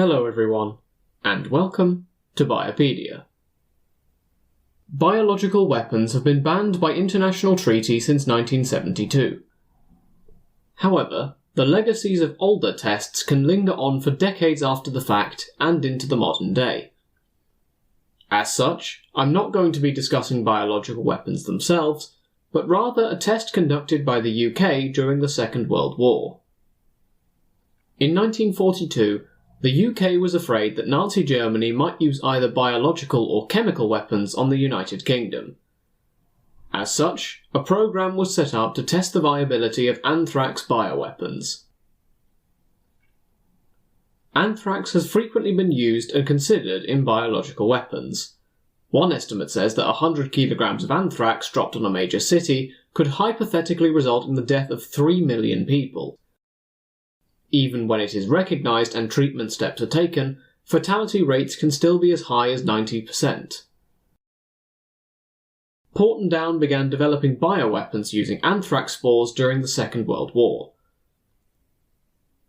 Hello everyone, and welcome to Biopedia. Biological weapons have been banned by international treaty since 1972. However, the legacies of older tests can linger on for decades after the fact and into the modern day. As such, I'm not going to be discussing biological weapons themselves, but rather a test conducted by the UK during the Second World War. In 1942, the UK was afraid that Nazi Germany might use either biological or chemical weapons on the United Kingdom. As such, a programme was set up to test the viability of anthrax bioweapons. Anthrax has frequently been used and considered in biological weapons. One estimate says that 100 kilograms of anthrax dropped on a major city could hypothetically result in the death of 3 million people. Even when it is recognised and treatment steps are taken, fatality rates can still be as high as 90%. Porton Down began developing bioweapons using anthrax spores during the Second World War.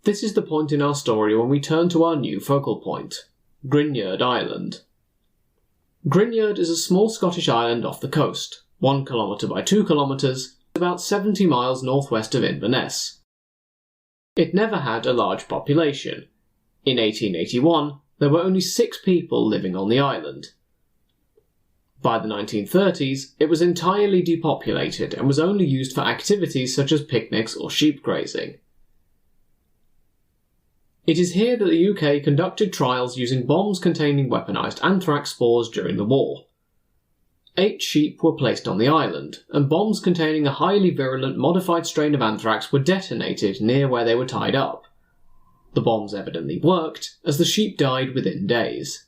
This is the point in our story when we turn to our new focal point, Gruinard Island. Gruinard is a small Scottish island off the coast, 1 kilometre by 2 kilometres, about 70 miles northwest of Inverness. It never had a large population. In 1881, there were only 6 people living on the island. By the 1930s, it was entirely depopulated and was only used for activities such as picnics or sheep grazing. It is here that the UK conducted trials using bombs containing weaponised anthrax spores during the war. 8 sheep were placed on the island, and bombs containing a highly virulent modified strain of anthrax were detonated near where they were tied up. The bombs evidently worked, as the sheep died within days.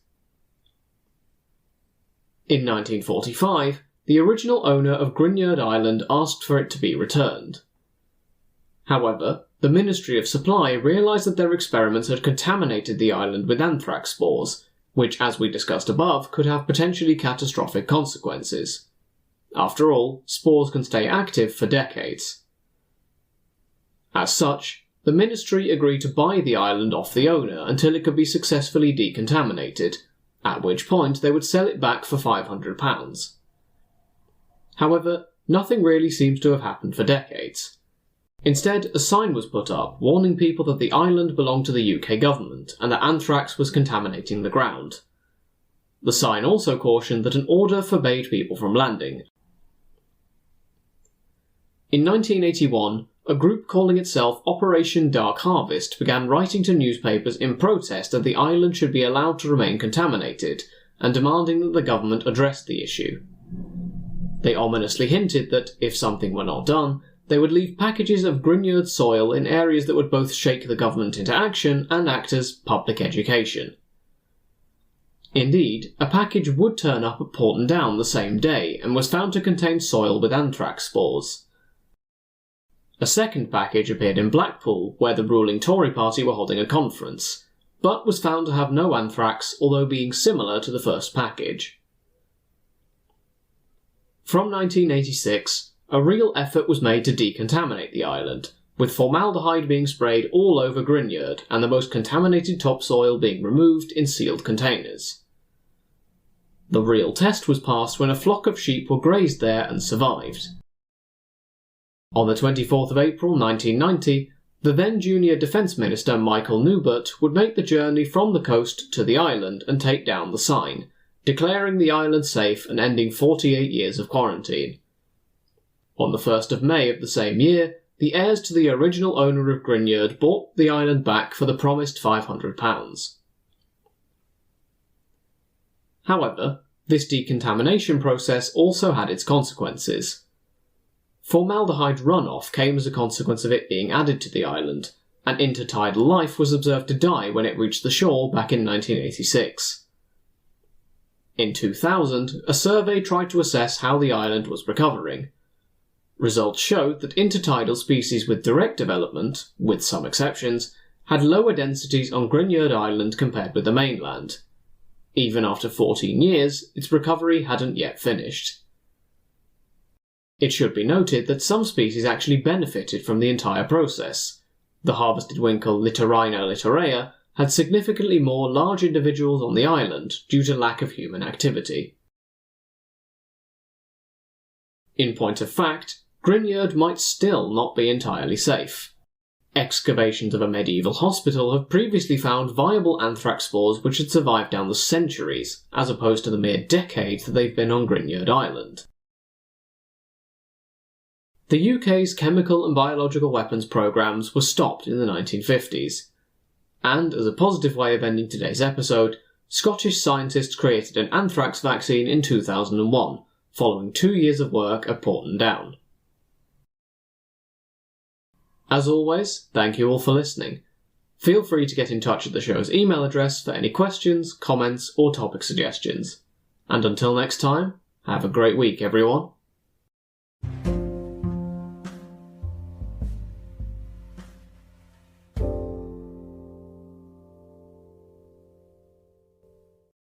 In 1945, the original owner of Gruinard Island asked for it to be returned. However, the Ministry of Supply realised that their experiments had contaminated the island with anthrax spores, which, as we discussed above, could have potentially catastrophic consequences. After all, spores can stay active for decades. As such, the ministry agreed to buy the island off the owner until it could be successfully decontaminated, at which point they would sell it back for £500. However, nothing really seems to have happened for decades. Instead, a sign was put up warning people that the island belonged to the UK government and that anthrax was contaminating the ground. The sign also cautioned that an order forbade people from landing. In 1981, a group calling itself Operation Dark Harvest began writing to newspapers in protest that the island should be allowed to remain contaminated, and demanding that the government address the issue. They ominously hinted that, if something were not done, they would leave packages of Gruinard soil in areas that would both shake the government into action and act as public education. Indeed, a package would turn up at Porton Down the same day and was found to contain soil with anthrax spores. A second package appeared in Blackpool, where the ruling Tory party were holding a conference, but was found to have no anthrax, although being similar to the first package. From 1986, a real effort was made to decontaminate the island, with formaldehyde being sprayed all over Gruinard and the most contaminated topsoil being removed in sealed containers. The real test was passed when a flock of sheep were grazed there and survived. On the 24th of April 1990, the then junior Defence Minister Michael Newbert would make the journey from the coast to the island and take down the sign, declaring the island safe and ending 48 years of quarantine. On the 1st of May of the same year, the heirs to the original owner of Gruinard bought the island back for the promised £500. However, this decontamination process also had its consequences. Formaldehyde runoff came as a consequence of it being added to the island, and intertidal life was observed to die when it reached the shore back in 1986. In 2000, a survey tried to assess how the island was recovering. Results showed that intertidal species with direct development, with some exceptions, had lower densities on Gruinard Island compared with the mainland. Even after 14 years, its recovery hadn't yet finished. It should be noted that some species actually benefited from the entire process. The harvested winkle Littorina littorea had significantly more large individuals on the island due to lack of human activity. In point of fact, Gruinard might still not be entirely safe. Excavations of a medieval hospital have previously found viable anthrax spores which had survived down the centuries, as opposed to the mere decades that they've been on Gruinard Island. The UK's chemical and biological weapons programmes were stopped in the 1950s. And, as a positive way of ending today's episode, Scottish scientists created an anthrax vaccine in 2001, following 2 years of work at Porton Down. As always, thank you all for listening. Feel free to get in touch at the show's email address for any questions, comments, or topic suggestions. And until next time, have a great week, everyone.